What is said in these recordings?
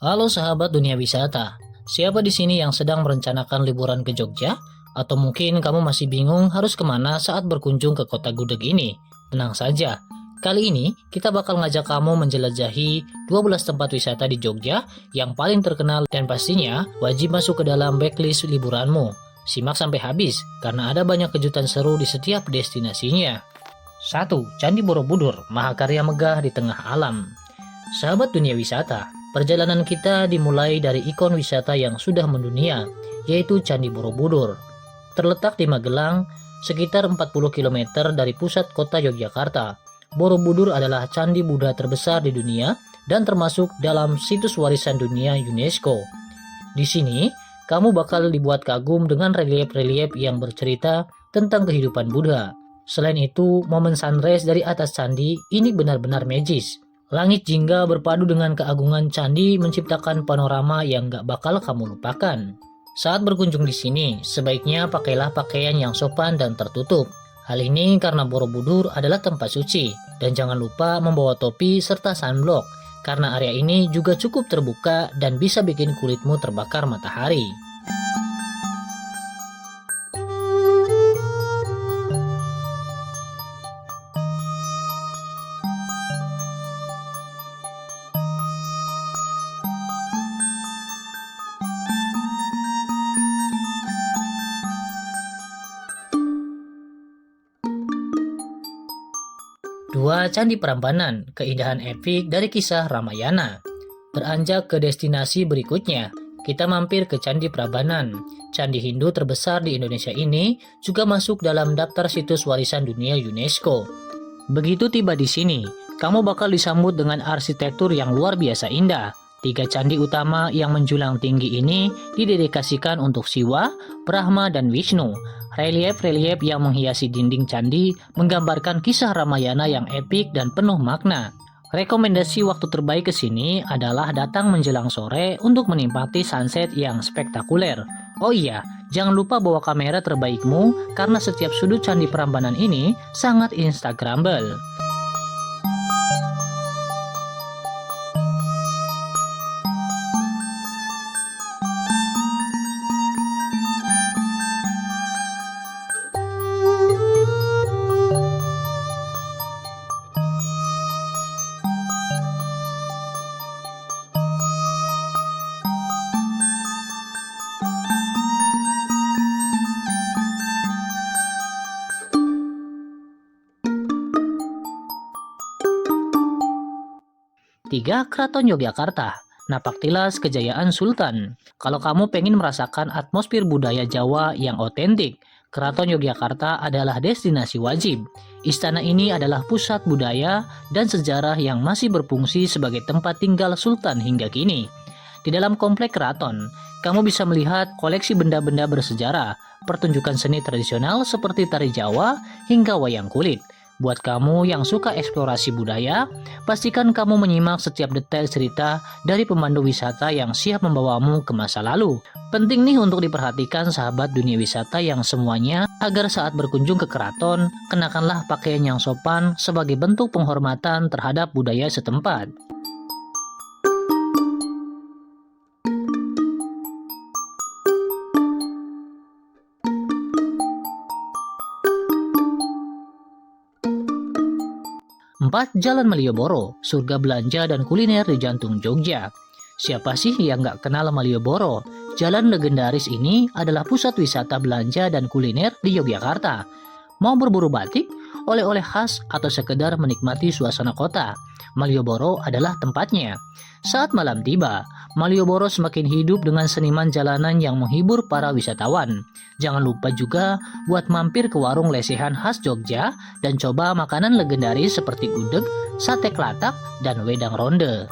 Halo sahabat dunia wisata, siapa di sini yang sedang merencanakan liburan ke Jogja? Atau mungkin kamu masih bingung harus kemana saat berkunjung ke kota gudeg ini? Tenang saja, kali ini kita bakal ngajak kamu menjelajahi 12 tempat wisata di Jogja yang paling terkenal dan pastinya wajib masuk ke dalam backlist liburanmu. Simak sampai habis, karena ada banyak kejutan seru di setiap destinasinya. 1. Candi Borobudur, mahakarya megah di tengah alam. Sahabat dunia wisata, perjalanan kita dimulai dari ikon wisata yang sudah mendunia, yaitu Candi Borobudur. Terletak di Magelang, sekitar 40 km dari pusat kota Yogyakarta. Borobudur adalah candi Buddha terbesar di dunia dan termasuk dalam situs warisan dunia UNESCO. Di sini, kamu bakal dibuat kagum dengan relief-relief yang bercerita tentang kehidupan Buddha. Selain itu, momen sunrise dari atas candi ini benar-benar magis. Langit jingga berpadu dengan keagungan candi menciptakan panorama yang gak bakal kamu lupakan. Saat berkunjung di sini, sebaiknya pakailah pakaian yang sopan dan tertutup. Hal ini karena Borobudur adalah tempat suci, dan jangan lupa membawa topi serta sunblock, karena area ini juga cukup terbuka dan bisa bikin kulitmu terbakar matahari. Dua, Candi Prambanan, keindahan epik dari kisah Ramayana. Beranjak ke destinasi berikutnya, kita mampir ke Candi Prambanan. Candi Hindu terbesar di Indonesia ini juga masuk dalam daftar situs warisan dunia UNESCO. Begitu tiba di sini, kamu bakal disambut dengan arsitektur yang luar biasa indah. 3 candi utama yang menjulang tinggi ini didedikasikan untuk Siwa, Brahma, dan Wisnu. Relief-relief yang menghiasi dinding candi menggambarkan kisah Ramayana yang epik dan penuh makna. Rekomendasi waktu terbaik ke sini adalah datang menjelang sore untuk menikmati sunset yang spektakuler. Oh iya, jangan lupa bawa kamera terbaikmu karena setiap sudut Candi Prambanan ini sangat instagramable. Tiga, Keraton Yogyakarta. Napak tilas kejayaan Sultan. Kalau kamu pengen merasakan atmosfer budaya Jawa yang otentik, Keraton Yogyakarta adalah destinasi wajib. Istana ini adalah pusat budaya dan sejarah yang masih berfungsi sebagai tempat tinggal Sultan hingga kini. Di dalam komplek keraton, kamu bisa melihat koleksi benda-benda bersejarah, pertunjukan seni tradisional seperti tari Jawa hingga wayang kulit. Buat kamu yang suka eksplorasi budaya, pastikan kamu menyimak setiap detail cerita dari pemandu wisata yang siap membawamu ke masa lalu. Penting nih untuk diperhatikan sahabat dunia wisata yang semuanya, agar saat berkunjung ke keraton, kenakanlah pakaian yang sopan sebagai bentuk penghormatan terhadap budaya setempat. 4. Jalan Malioboro, surga belanja dan kuliner di jantung Jogja. Siapa sih yang gak kenal Malioboro? Jalan legendaris ini adalah pusat wisata belanja dan kuliner di Yogyakarta. Mau berburu batik, oleh-oleh khas, atau sekedar menikmati suasana kota, Malioboro adalah tempatnya. Saat malam tiba, Malioboro semakin hidup dengan seniman jalanan yang menghibur para wisatawan. Jangan lupa juga buat mampir ke warung lesehan khas Jogja dan coba makanan legendaris seperti gudeg, sate kelatak, dan wedang ronde.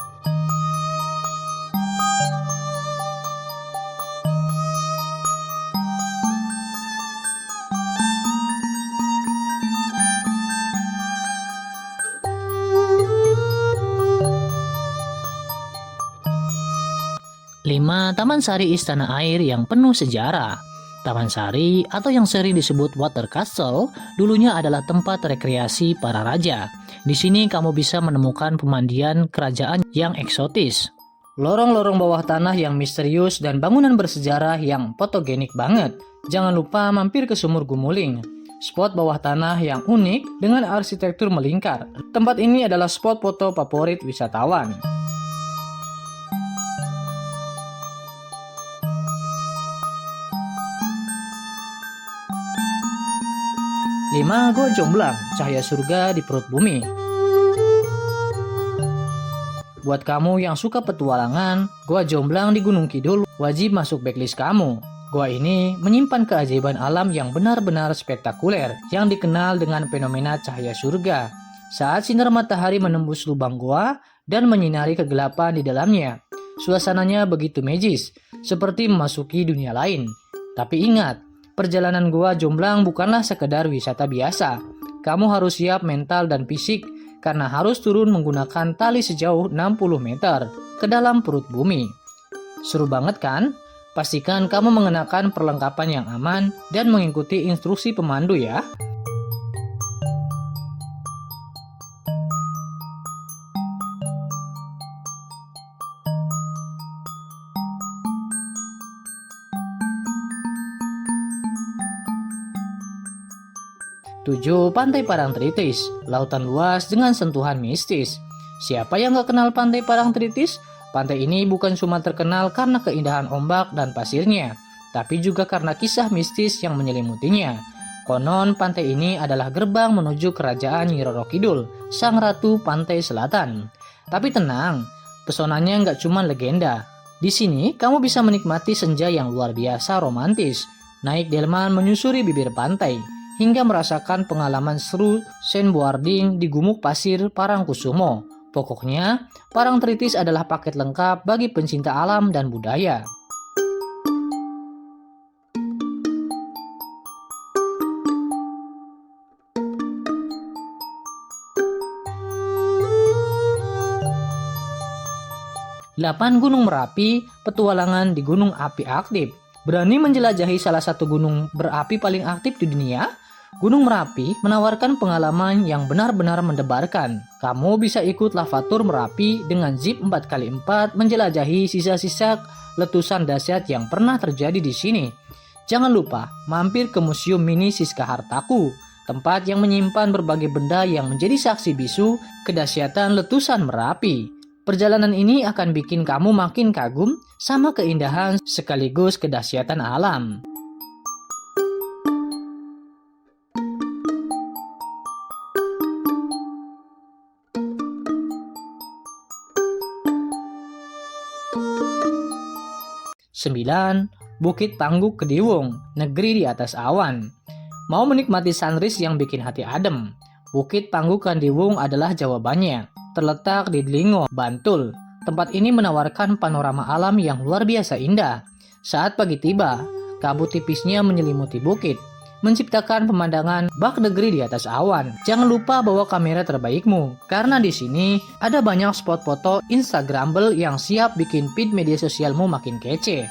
Lima, Taman Sari Istana Air yang penuh sejarah. Taman Sari atau yang sering disebut Water Castle dulunya adalah tempat rekreasi para raja. Di sini kamu bisa menemukan pemandian kerajaan yang eksotis. lorong-lorong bawah tanah yang misterius dan bangunan bersejarah yang fotogenik banget. Jangan lupa mampir ke Sumur Gumuling, spot bawah tanah yang unik dengan arsitektur melingkar. Tempat ini adalah spot foto favorit wisatawan. 5. Gua Jomblang, cahaya surga di perut bumi. Buat kamu yang suka petualangan, Gua Jomblang di Gunung Kidul wajib masuk backlist kamu. Gua ini menyimpan keajaiban alam yang benar-benar spektakuler, yang dikenal dengan fenomena cahaya surga. Saat sinar matahari menembus lubang gua dan menyinari kegelapan di dalamnya, suasananya begitu magis, seperti memasuki dunia lain. Tapi ingat, perjalanan Gua Jomblang bukanlah sekedar wisata biasa. Kamu harus siap mental dan fisik karena harus turun menggunakan tali sejauh 60 meter ke dalam perut bumi. Seru banget kan? Pastikan kamu mengenakan perlengkapan yang aman dan mengikuti instruksi pemandu ya. Tujuh, Pantai Parangtritis, lautan luas dengan sentuhan mistis. Siapa yang gak kenal Pantai Parangtritis? Pantai ini bukan cuma terkenal karena keindahan ombak dan pasirnya, tapi juga karena kisah mistis yang menyelimutinya. Konon pantai ini adalah gerbang menuju kerajaan Nyi Roro Kidul, sang ratu pantai selatan. Tapi tenang, pesonanya nggak cuma legenda. Di sini kamu bisa menikmati senja yang luar biasa romantis, naik delman menyusuri bibir pantai, hingga merasakan pengalaman seru sandboarding di gumuk pasir Parangkusumo. Pokoknya, Parangtritis adalah paket lengkap bagi pencinta alam dan budaya. Delapan, Gunung Merapi, petualangan di gunung api aktif. Berani menjelajahi salah satu gunung berapi paling aktif di dunia? Gunung Merapi menawarkan pengalaman yang benar-benar mendebarkan. Kamu bisa ikut lavatur Merapi dengan zip 4x4 menjelajahi sisa-sisa letusan dahsyat yang pernah terjadi di sini. Jangan lupa mampir ke Museum Mini Siska Hartaku, tempat yang menyimpan berbagai benda yang menjadi saksi bisu kedahsyatan letusan Merapi. Perjalanan ini akan bikin kamu makin kagum sama keindahan sekaligus kedahsyatan alam. 9. Bukit Pangguk Kediwung, negeri di atas awan. Mau menikmati sunrise yang bikin hati adem? Bukit Pangguk Kediwung adalah jawabannya. Terletak di Delingo, Bantul. Tempat ini menawarkan panorama alam yang luar biasa indah. Saat pagi tiba, kabut tipisnya menyelimuti bukit, menciptakan pemandangan bak negeri di atas awan. Jangan lupa bawa kamera terbaikmu, karena di sini ada banyak spot foto Instagramable yang siap bikin feed media sosialmu makin kece.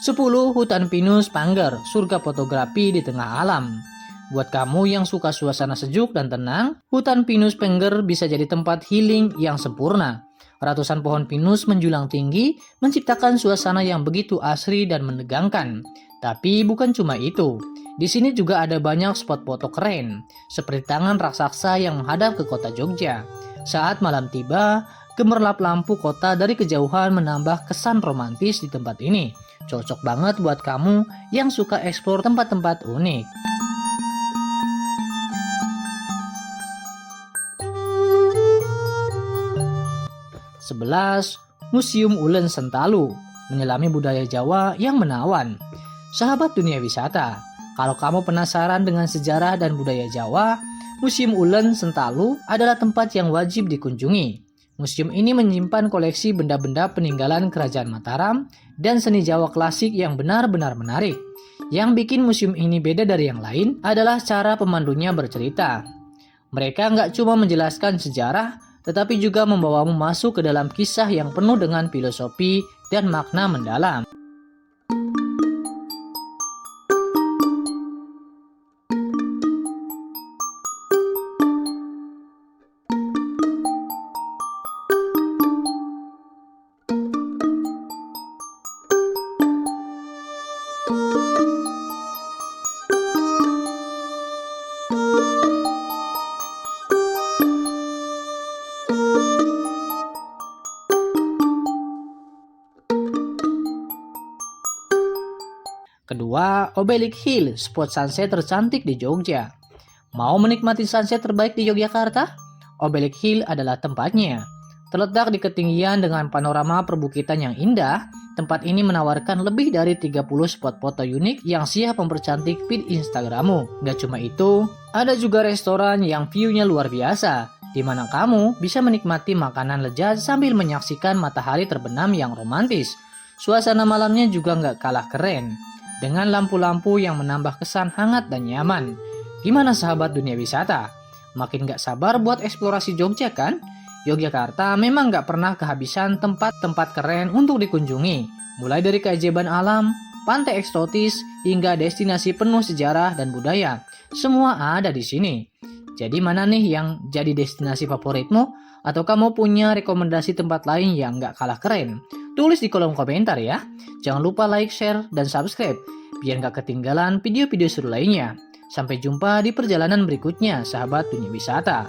Sepuluh, Hutan Pinus Pangger, surga fotografi di tengah alam. Buat kamu yang suka suasana sejuk dan tenang, Hutan Pinus Pangger bisa jadi tempat healing yang sempurna. Ratusan pohon pinus menjulang tinggi, menciptakan suasana yang begitu asri dan menegangkan. Tapi bukan cuma itu. Di sini juga ada banyak spot foto keren, seperti tangan raksasa yang menghadap ke kota Jogja. Saat malam tiba, gemerlap lampu kota dari kejauhan menambah kesan romantis di tempat ini. Cocok banget buat kamu yang suka eksplor tempat-tempat unik. 11. Museum Ulen Sentalu, menyelami budaya Jawa yang menawan. Sahabat dunia wisata, kalau kamu penasaran dengan sejarah dan budaya Jawa, Museum Ulen Sentalu adalah tempat yang wajib dikunjungi. Museum ini menyimpan koleksi benda-benda peninggalan Kerajaan Mataram dan seni Jawa klasik yang benar-benar menarik. Yang bikin museum ini beda dari yang lain adalah cara pemandunya bercerita. Mereka nggak cuma menjelaskan sejarah, tetapi juga membawamu masuk ke dalam kisah yang penuh dengan filosofi dan makna mendalam. Kedua, Obelisk Hill, spot sunset tercantik di Jogja. Mau menikmati sunset terbaik di Yogyakarta? Obelisk Hill adalah tempatnya. Terletak di ketinggian dengan panorama perbukitan yang indah, tempat ini menawarkan lebih dari 30 spot foto unik yang siap mempercantik feed Instagrammu. Gak cuma itu, ada juga restoran yang view-nya luar biasa, di mana kamu bisa menikmati makanan lezat sambil menyaksikan matahari terbenam yang romantis. Suasana malamnya juga gak kalah keren, dengan lampu-lampu yang menambah kesan hangat dan nyaman. Gimana sahabat dunia wisata? Makin gak sabar buat eksplorasi Jogja kan? Yogyakarta memang gak pernah kehabisan tempat-tempat keren untuk dikunjungi. Mulai dari keajaiban alam, pantai eksotis, hingga destinasi penuh sejarah dan budaya. Semua ada di sini. Jadi mana nih yang jadi destinasi favoritmu? Atau kamu punya rekomendasi tempat lain yang gak kalah keren? Tulis di kolom komentar ya. Jangan lupa like, share, dan subscribe biar gak ketinggalan video-video seru lainnya. Sampai jumpa di perjalanan berikutnya, sahabat dunia wisata.